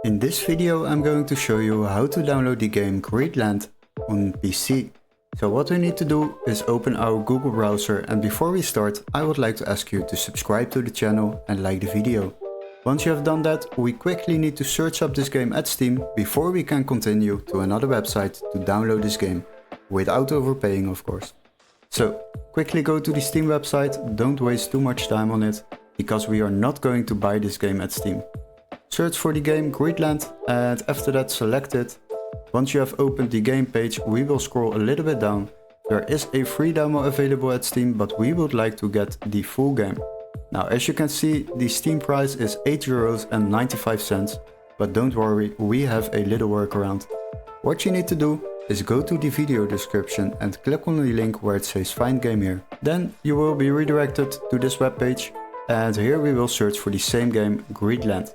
In this video I'm going to show you how to download the game Greedland on PC. So what we need to do is open our Google browser, and before we start I would like to ask you to subscribe to the channel and like the video. Once you have done that, we quickly need to search up this game at Steam before we can continue to another website to download this game, without overpaying of course. So quickly go to the Steam website, don't waste too much time on it, because we are not going to buy this game at Steam. Search for the game Greedland and after that select it. Once you have opened the game page, we will scroll a little bit down. There is a free demo available at Steam, but we would like to get the full game. Now as you can see, the Steam price is €8.95, but don't worry, we have a little workaround. What you need to do is go to the video description and click on the link where it says find game here. Then you will be redirected to this webpage, and here we will search for the same game Greedland.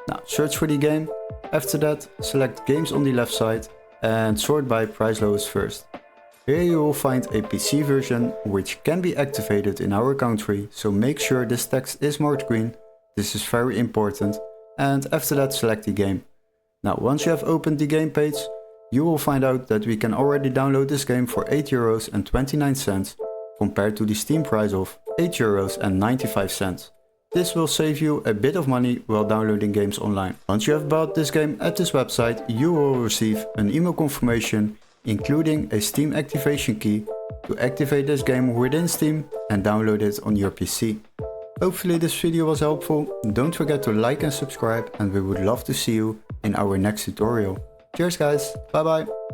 Now search for the game, after that select games on the left side and sort by price lowest first. Here you will find a PC version which can be activated in our country, so make sure this text is marked green, this is very important, and after that select the game. Now once you have opened the game page, you will find out that we can already download this game for €8.29 compared to the Steam price of €8.95. This will save you a bit of money while downloading games online. Once you have bought this game at this website, you will receive an email confirmation including a Steam activation key to activate this game within Steam and download it on your PC. Hopefully this video was helpful. Don't forget to like and subscribe, and we would love to see you in our next tutorial. Cheers guys, bye bye!